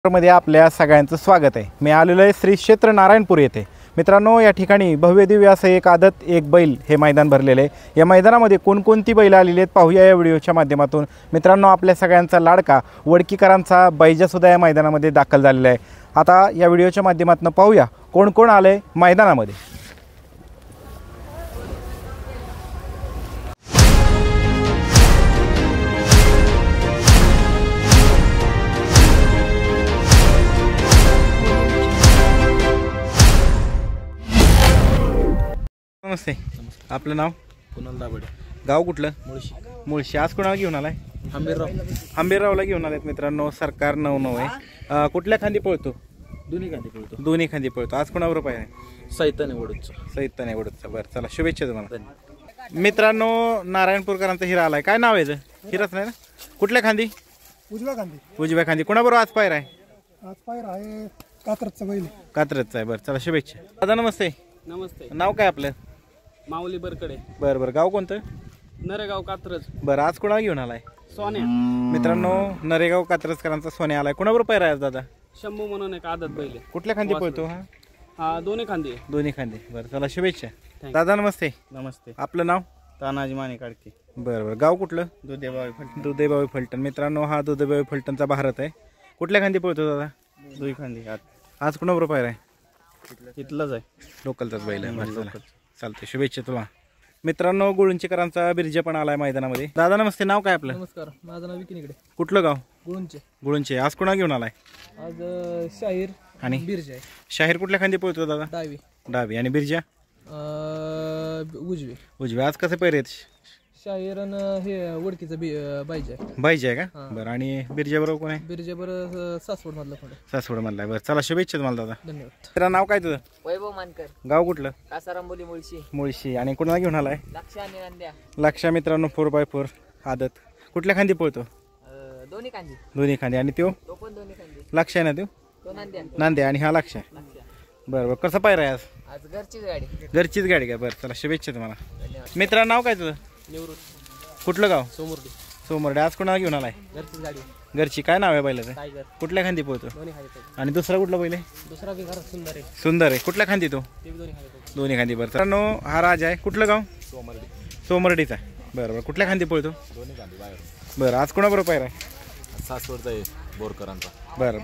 मध्ये आपल्या सगळ्यांचं स्वागत आहे। मी आलेलो आहे श्री क्षेत्र नारायणपूर येथे। मित्रांनो, या ठिकाणी भव्य दिव्य असं एक आदत एक बैल हे मैदान भरलेले आहे। या मैदानामध्ये कोणकोणती बैल आलेली आहेत पाहूया या व्हिडिओच्या माध्यमातून। मित्रांनो, आपल्या सगळ्यांचा लाडका वडकीकरांचा बैजा सुद्धा या मैदानामध्ये दाखल झालेला आहे। आता या व्हिडिओच्या माध्यमातून पाहूया कोण कोण आले मैदानामध्ये। नमस्ते, आपलं नाव? कुणाल दाबडे, गाव कुठलं? मुळशी. मुळशी। आज कोणाला घेऊन आलाय? आंबेरावला घेऊन आलात मित्रांनो। सरकार 9-9 आहे। कुठल्या खांदी पळतो? दोन्ही खांदी पळतो। आज कोणाबरोबर आहे? सैताने वडूचा. सैताने वडूचा। बरं, चला शुभेच्छा तुम्हाला। मित्रांनो, नारायणपूरकरांचा हिरा आलाय। काय नाव आहे? हिराच नाही ना? कुठल्या खांदी? उजव्या खांदी। कोणाबरोबर आज पायरा आहे? आज पायरा आहे कात्रजचा बैल. कात्रजचा आहे। बरं, चला शुभेच्छा दादा। नमस्ते. नमस्ते. नाव काय आपलं? माऊली बरकडे. बरं, गाव कोणतं? नरेगाव कात्रज. बरं, आज कोणाला घेऊन आलाय? सोन्या. मित्रांनो, नरेगाव कात्रजकरांचा सोन्या आलाय। कोणाबरोबर पायरा आहे दादा? शंभू म्हणून एक आदत बैल. कुठल्या खांदी पळतो हा? हा, दोन्ही खांदी. दोन्ही खांदी। बरं, चला शुभेच्छा दादा। नमस्ते. नमस्ते. आपलं नाव? तानाजी माने काढके. बरं, गाव कुठलं? दुधेबावी फलटण। मित्रांनो, हा दुधेबावी फलटणचा भारत आहे। कुठल्या खांदी पळतो दादा? दोन्ही खांदी. आज कोणाबरोबर पायरा आहे? इथलंच आहे, लोकलचाच बैल आहे। चालते, शुभेच्छा तुला। मित्रांनो, गुळुंचेकरांचा बिरजा पण आलाय मैदानामध्ये। दादा नमस्ते, नाव काय आपलं? नमस्कार, माझं नाव विकिनीकडे. कुठलं गाव? गुळूंचे. आज कोणा घेऊन आलाय? आज शाहीर आणि बिरजा आहे. शाहीर कुठल्या खांदी पळतो दादा? डावी आणि बिरजा उजवी। आज कसं पैर आहेत? शाहीर हे वडकीचं बाईज आहे. बाईज आहे का? बरं, आणि बिरजा बरोबर कोण आहे? बिरजा बरोबर सासवड मधला कोण? सासवड मधला। बरं, चला शुभेच्छा तुम्हाला दादा। धन्यवाद. तेरा नाव काय तुझं? वैभव मानकर. गाव कुठलं? कासारांबोली मुळशी। आणि कोणाला घेऊन आलाय? लक्ष आणि नंद्या. लक्षा मित्रांनो 4x4 आदत। कुठल्या खांदी पळतो? दोन्ही खांदी। आणि तो पण दोन्ही खांदी. लक्ष आहे ना? तो नांद्या आणि हा लक्ष आहे। बरं, कसं पायरा आहे आज? आज घरचीच गाडी. घरचीच गाडी का? बरं, चला शुभेच्छा तुम्हाला। मित्रा, नाव काय तुझं? निवृत्त. कुठलं गाव? सोमुर्डी. आज कोणाला घेऊन आलाय? घरचीच गाडी. घरची। काय नाव आहे बैलाचं? टायगर. कुठल्या खांदी पळतो? दोन्ही खांदी. आणि दुसरा कुठला बैल आहे? दुसरा बी घरात सुंदर आहे. सुंदर आहे। कुठल्या खांदी तो? ते बी दोन्ही खांदी. दोन्ही खांदी। बरं, मित्रांनो, हा राजा आहे। कुठलं गाव? सोमर्डीचा। बरं, कुठल्या खांदी पळतो? दोन्ही खांदी बाहेर. बरं, आज कोणाबरोबर पायरा आहे? सासवडचा आहे, बोरकरांचा. बरं,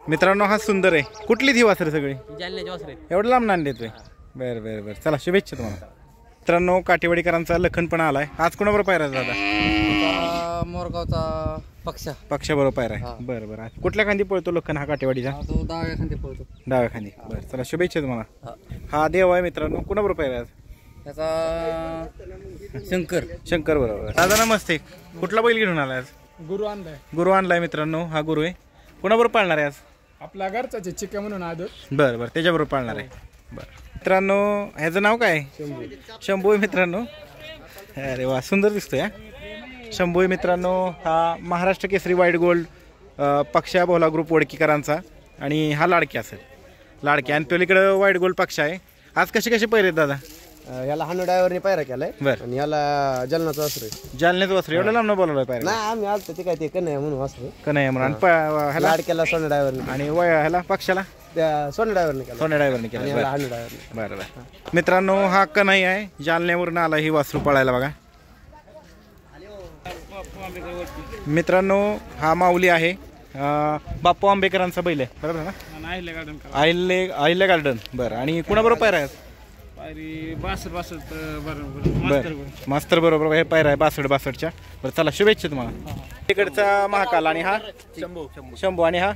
मित्रांनो, हा सुंदर आहे। कुठली ती वासरे सगळी? जालन्याचे वासरे. एवढं लांब नांद देतोय? बरं, चला शुभेच्छा तुम्हाला। मित्रांनो, काठेवाडीकरांचा लखन पण आलाय। आज कोणाबरोबर पायरा आहे दादा? मोरगावचा पक्षाबरोबर पायरा आहे। बरं, कुठल्या खांदी पळतो लखन हा काठेवाडीचा? तो डाव्या खांदी पळतो. डाव्या खांदी। बरं, चला शुभेच्छा तुम्हाला। हा देव आहे मित्रांनो। कोणाबरोबर पायरा आहे? त्याचा शंकर बरोबर। दादा नमस्ते, कुठला बैल घेऊन आलाय आज? गुरु आणलाय मित्रांनो। हा गुरु आहे। कोणाबरोबर पाळणार आहे आज? आपला घरचाच चिक्या म्हणून आदत. बरं, त्याच्याबरोबर पाळणार आहे। बरं मित्रांनो, ह्याचं नाव काय? शंभू आहे मित्रांनो। अरे वा, सुंदर दिसतोय हा। शंभू आहे मित्रांनो। हा महाराष्ट्र केसरी वाईट गोल्ड पक्षा बोला ग्रुप वडकीकरांचा। आणि हा लाडकी असेल, लाडकी। आणि पलीकडं वाईट गोल्ड पक्ष आहे। आज कसे पैर आहेत दादा? याला हानू ड्रायव्हरने पायरा केलाय. बरं, आणि याला जलनाचं वासरू आहे. जालन्याचं वासरू। एवढं लांब बोलवलंय पायरा? नाही, आम्ही आलतो ते काय ते कन्हैया म्हणून वासरू. कन्हैया म्हणून। ह्याला लाड केला सोन्या ड्रायव्हरने. आणि ह्याला पक्षाला त्या सोन्या ड्रायव्हरने केला. सोन्या ड्रायव्हरने केला. आणि याला हानू ड्रायव्हरने. बरं, मित्रांनो, हा कन्हैया आहे। जालन्यावरून आला ही वासरू पळायला बघा मित्रांनो। हा माऊली आहे। बाप्पू आंबेकरांचा बैल आहे, बरोबर ना? आहिल्या गार्डन। बरं, आणि कुणाबरोबर पायरा आहे? मास्तर बरोबर हे पायरा आहे 62-62च्या। बरं, चला शुभेच्छा तुम्हाला। तिकडचा महाकाल आणि हा शंभू आणि हा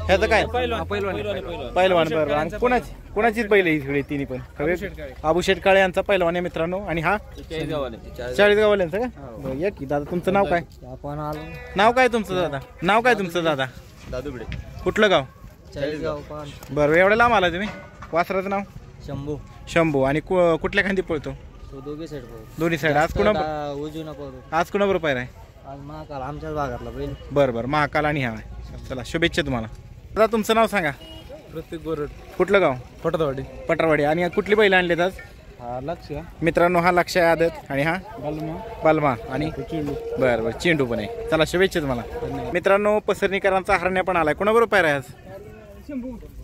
ह्याचं काय? पैलवान। बरोबर, आणि कुणाचीच बैल आहे सगळी तिन्ही पण? आबुशेठ काळे यांचा पैलवान आहे मित्रांनो। आणि हा चाळीसगाववाल्यांचा का? बरं, या की दादा, तुमचं नाव काय? नाव काय तुमचं दादा? दादूबडे. कुठलं गाव? बरं, एवढं लांब आला तुम्ही? वासराचं नाव? शंभू। आणि कुठल्या खांदी पळतो? दोन्ही साईड। आज कुणाबरोबर पायरा आहे? महाकाल आमच्याच भागातला बैल. बरं, महाकाल आणि हा। चला शुभेच्छा तुम्हाला। दादा तुमचं नाव सांगा? प्रत्येक गोरड. कुठलं गाव? पटरवाडी. आणि कुठली बैल आणलेत आज? हा लक्ष मित्रांनो हा लक्ष आदत आणि हा बलमा बालमा आणि बरं बरं चेंडू पण आहे. चला शुभेच्छा तुम्हाला. मित्रांनो पसरणीकरांचा हरण्या पण आलाय. कोणाबरोबर पायरा आहे आज?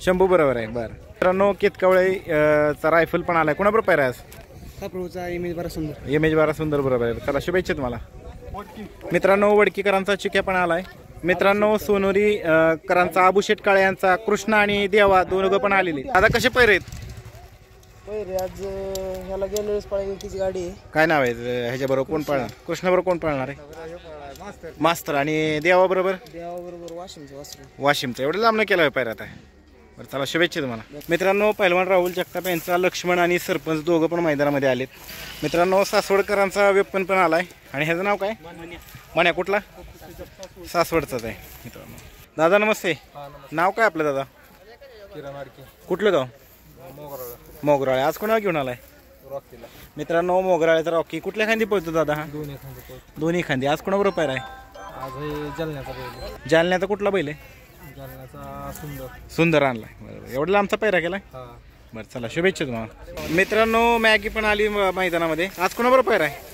शंभू बरोबर आहे. बरं मित्रांनो केतकावळे चा रायफल पण आलाय. कोणाबरोबर पायरा आहे आज? सापळूचा इमेज बरा सुंदर. इमेज बारा सुंदर बरोबर आहे. चला शुभेच्छा तुम्हाला. मित्रांनो वडकीकरांचा चिक्या पण आलाय. मित्रांनो सोनोरी करांचा अबुशेट काळे यांचा कृष्णा आणि देवा दोन पण आलेले. आता कसे पैरे आहेत? पहिरे आज ह्याला गेल्या वेळेस पळाली तिची गाडी आहे. काय नाव आहे ह्याच्या बरोबर कोण पळणार? कृष्णा बरोबर कोण पळणार आहे? मास्तर आणि देवा बरोबर देवाबरोबर वाशिमचं वासरू. वाशिमचं. एवढं लांब केलं आहे पैरा आता. बरं चला शुभेच्छा तुम्हाला. मित्रांनो पहिलवान राहुल जगताप यांचा लक्ष्मण आणि सरपंच दोघं पण मैदानामध्ये आलेत. मित्रांनो सासवडकरांचा वेपन पण आलाय. आणि ह्याचं नाव काय? मण्या. कुठला? सासवडचाच आहे मित्रांनो. दादा नमस्ते. नाव काय आपलं दादा? कुठलं गाव? मोगराळे. आज कोणाला घेऊन आलाय? मित्रांनो मोगराळेचा रॉकी. कुठल्या खांदी पळतो दादा हा? दोन्ही खांदी. आज कोणाबरोबर पायरा आहे? आज जालन्याचा बैल. जालन्याचा कुठला बैल आहे? जालन्याचा सुंदर. सुंदर आणलाय. बरोबर. एवढा लांबचा पायरा केलाय? बरं चला शुभेच्छा तुम्हाला. मित्रांनो मॅगी पण आली मैदानामध्ये. आज कोणाबरोबर पायरा आहे?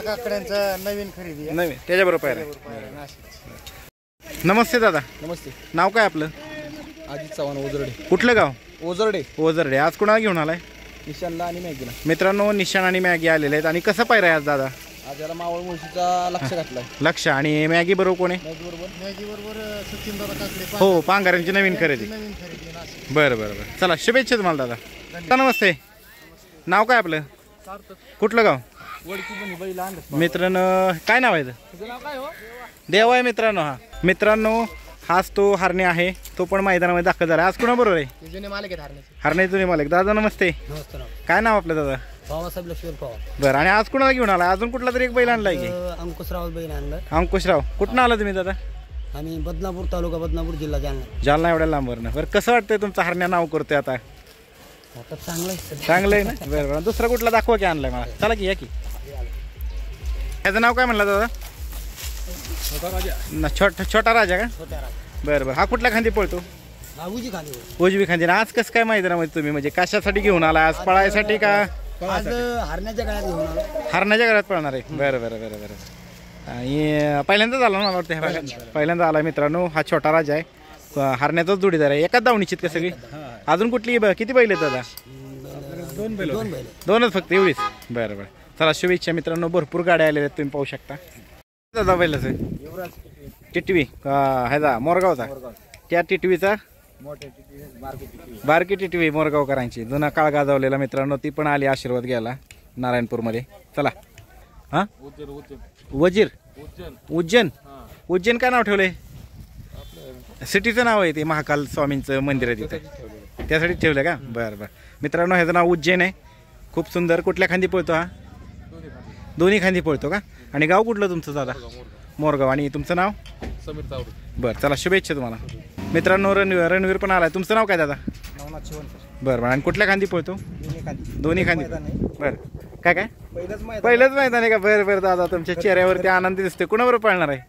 काकड्यांचा नवीन खरेदी नवीन त्याच्याबरोबर पायरा आहे. नमस्ते दादा. नमस्ते. नाव काय आपलं? अजित चव्हाण ओझरडे. कुठलं गाव? ओझरडे. ओझरडे. आज कोणाला घेऊन आलाय? निशानला आणि मॅगीला. मित्रांनो निशाण आणि मॅगी आलेले आहेत. आणि कसं पायरा आहे आज दादा? आज याला मावळ मुळशीचा लक्ष घातलाय. लक्ष आणि मॅगी बरोबर कोण आहे? मॅगी बरोबर सचिन दादा काकडे. हो पांघरांची नवीन खरेदी. बरं बरं बरं चला शुभेच्छा तुम्हाला दादा. नमस्ते. नाव काय आपलं? कुठलं गाव? मित्रांनो काय नाव आहे? देव आहे मित्रांनो. हा मित्रांनो हाच तो हरणे आहे. तो पण मैदानामध्ये दाखल झाला. आज कोणा बरोबर आहे? जुने मालक आहेत हरण्याचे. हरणे जुने मालक. दादा नमस्ते. काय नाव आपलं दादा? बाबासाहेब लक्ष्मण पवार. बरं आणि आज कोणाला घेऊन आला? अजून कुठला तरी एक बैल आणलाय की? अंकुशराव बैल आणलं. अंकुशराव. कुठून आला तुम्ही दादा? आम्ही बदनापूर तालुका बदनापूर जिल्हा जालना. जालना एवढ्या लांबवरनं. बरं कसं वाटतंय तुमचं हरण्या नाव करतोय आता? आता चांगलं आहे. चांगलं आहे ना. बरं बरं दुसरा कुठला दाखवा की आणलाय मला. चला की या की. त्याचं नाव काय म्हणलं दादा? छोटा राजा का? बरं बरं. हा कुठल्या खांदी पळतो? उजवी खांदी. आज कसं काय मैदानामध्ये तुम्ही म्हणजे कशासाठी घेऊन आला? आज पळायसाठी का? आज हरण्याच्या गळ्यात घेऊन आलो. हरण्याच्या घरात पळणार आहे. बरं बरं बरं बरं. आणि पहिल्यांदाच आला ना मला वाटतं ह्या भागात? पहिल्यांदा आला मित्रांनो. हा छोटा राजा आहे. हरण्याचाच जोडीदार आहे. एकाच दावणीचीत का सगळी? अजून कुठली किती बैल आहेत दादा? दोनच फक्त एवढीच. बरं बरं चला शुभेच्छा मित्रांनो. भरपूर गाड्या आलेल्या आहेत तुम्ही पाहू शकता. दादा बैलाच टिटवी ह्याचा मोरगावचा. त्या टिटवीचा बारकी टिटवी मोरगावकरांची जुना काळ गाजवलेला मित्रांनो. ती पण आली आशीर्वाद घ्यायला नारायणपूरमध्ये. चला. हा वजीर. उज्जैन. उज्जैन काय नाव ठेवलंय? सिटीचं नाव आहे ते. महाकाल स्वामींचं मंदिर आहे तिथं. त्यासाठी ठेवलं का? बरं बरं मित्रांनो ह्याचं नाव उज्जैन आहे. खूप सुंदर. कुठल्या खांदी पळतो हा? दोन्ही खांदी पळतो का? आणि गाव कुठलं तुमचं दादा? मोरगाव. आणि तुमचं नाव? समीर तावडे. बरं चला शुभेच्छा तुम्हाला. मित्रांनो रणवीर पण आलाय. तुमचं नाव काय दादा? बरं बरं. आणि कुठल्या खांदी पळतो? दोन्ही खांदी. बरं काय काय पहिलंच मैदान आहे का? बरं बरं दादा तुमच्या चेहऱ्यावरती आनंद दिसतोय. कुणाबरोबर पळणार आहे?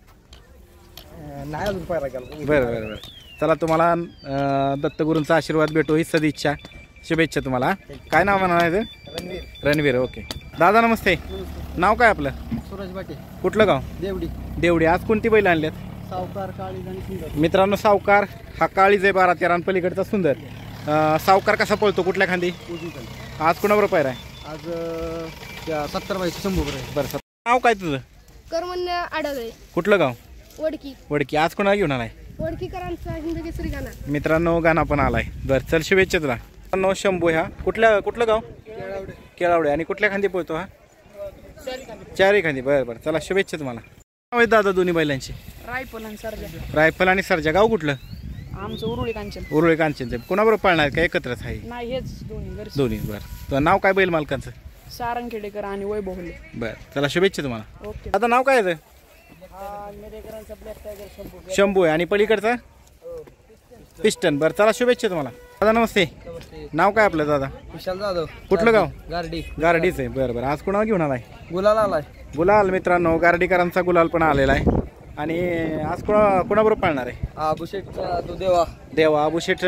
नाही अजून पायरा केला. बरं बरं बरं चला तुम्हाला दत्तगुरूंचा आशीर्वाद भेटो ही सदिच्छा. शुभेच्छा तुम्हाला. काय नाव म्हणायचं? रणवीर. ओके दादा नमस्ते. नाव काय आपलं? सूरज बाटे. कुठलं गाव? देवडी. देवडी. आज कोणती बैल आणल्यात? सावकार काळी आणि सुंदर. मित्रांनो सावकार हा काळीज आहे 12-13 पलीकडचा सुंदर. सावकार कसा पळतो? कुठल्या खांदी? आज कोणाबरोबर पायरा आहे? आज 70 बाईचं शंभू बरोबर. बरं नाव काय तुझं? करमन्या आडगळे. कुठलं गाव? वडकी. वडकी. आज कोणाला घेऊन आलाय? वडकीकरांचा हिंदकेसरी गाणा. मित्रांनो गाणा पण आलाय. बरं चल शुभेच्छा तुला. मित्रांनो शंभू ह्या कुठलं गाव? केळावडे. आणि कुठल्या खांदी पळतो हा? चारही खांदी. बरं बरं चला शुभेच्छा तुम्हाला. दादा दोन्ही बैलांची? रायफल आणि सरजा. रायफल आणि सरजा. गाव कुठलं? आमचं उरुळी कांचन. उरुळी कांचनचं. कोणाबरोबर पाळणार का एकत्रच आहे? नाही हेच दोन्ही. दोन्ही. बरं तर नाव काय बैल मालकांचं? सारंगखेडेकर आणि वैभवले. बरं चला शुभेच्छा तुम्हाला. ओके. आता नाव काय आहे? शंभू आहे. आणि पलीकडचा? पिस्टन. बरं चला शुभेच्छा तुम्हाला. दादा नमस्ते. नाव काय आपलं दादा? विशाल जाधव. कुठलं गाव? गारडी. गारडीच आहे. बरं बरं. आज कोणाला घेऊन आलाय? गुलाल आलाय. गुलाल. मित्रांनो गारडीकरांचा गुलाल पण आलेला आहे. आणि आज कोणाबरोबर पाळणार आहे? अभिषेकचा तो देवा देवा अबुशेठ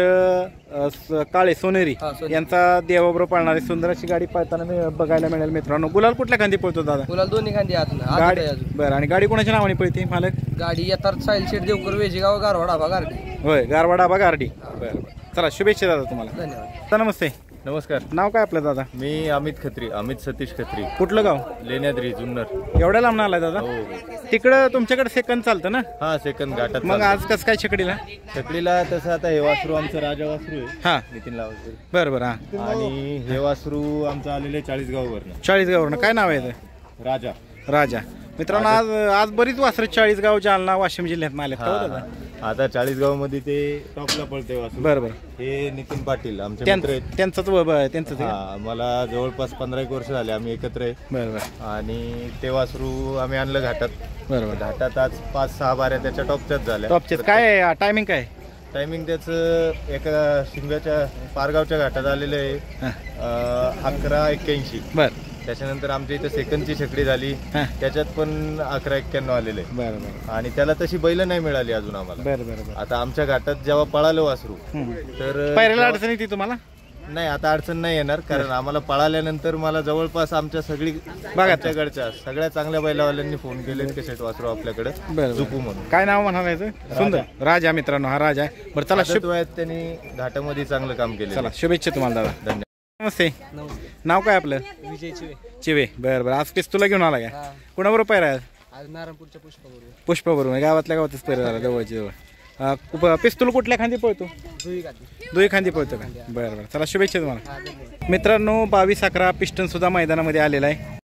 काळे सोनेरी यांचा देवाबरोबर पाळणारी सुंदर अशी गाडी पाळताना बघायला मिळेल मित्रांनो. गुलाल कुठल्या खांदी पळतो दादा? गुलाल दोन्ही खांदी आत गाडी बरं. आणि गाडी कोणाच्या नावाने पळते मालक? गाडी येतात साईल शेठ देवकर वेजेगाव गारवाड आबा गारडी. होय गारवाडा आबा गारडी. बरं. चला शुभेच्छा दादा तुम्हाला. धन्यवाद. तर नमस्ते. नमस्कार. नाव काय आपलं दादा? मी अमित सतीश खत्री, कुठलं गाव? लेण्याद्री जुन्नर. एवढ्या लांब आलाय दादा? तिकडं तुमच्याकडे सेकंद चालतं ना? हा सेकंद घाटात. मग आज कसं काय छकडीला? छकडीला तसं आता हे वासरू आमचं राजा वासरू आहे, हा नितीन लावकर. बरं बरं. हा आणि हे वासरू आमचं आलेलं आहे 40 गावावरनं. 40 गाववरनं. काय नाव आहे याचं? राजा. राजा. मित्रांनो आज बरीच वासरं 40 गाव, जालना, वाशिम जिल्ह्यात आले दादा. आता 40 गाव मध्ये ते टॉपला पळते वासरू. बरं बरं. हे नितीन पाटील आमचे मित्र आहेत. त्यांचं हा, मला जवळपास 15 वर्ष झाले आम्ही एकत्र आहे. बरं बरं. आणि ते वासरू आम्ही आणलं घाटात. बरोबर. घाटात आज 5-6 बाऱ्या त्याच्या टॉपच्याच झाल्या. टॉपचे काय टायमिंग काय? टायमिंग त्याचं एका शिंगाच्या पारगावच्या घाटात आलेलं आहे 11:81. बरं त्याच्यानंतर आमच्या इथं सेकंदची छकडी झाली, त्याच्यात पण 11:91 आलेलं आहे. बरं बरं. आणि त्याला तशी बैल नाही मिळाली अजून आम्हाला. बरं बरं बरं. आता आमच्या घाटात जेव्हा पळालं वासरू तर पायऱ्याला अडचण येते तुम्हाला? नाही, आता अडचण नाही येणार, कारण आम्हाला पळाल्यानंतर मला जवळपास आमच्या आमच्याकडच्या सगळ्या चांगल्या बैलावाल्यांनी फोन केलेत की शेट वासरू आपल्याकडे झुपू म्हणून. काय नाव म्हणायचं? सुंदर राजा. मित्रांनो हा राजा आहे. बरं चला वयात त्यांनी घाटामध्ये चांगलं काम केलं. चला शुभेच्छा तुम्हाला दादा. धन्यवाद. नमस्ते. नाव काय आपलं? विजय चिवे. चिवे. बरं बरं. आज पिस्तूला घेऊन आला का? कोणाबरोबर पायरा आहे? आज नारायणपूरच्या पुष्पाबरोबर. पुष्पाबरोबर. गावातल्या गावातच पायरा झाला, जवळच्या जवळ. पिस्तूल कुठल्या खांदी पळतो? दुई खांदी पळतो का? बरं बरं. चला शुभेच्छा तुम्हाला. मित्रांनो 22-11 पिस्टन सुद्धा मैदानामध्ये आलेला आहे.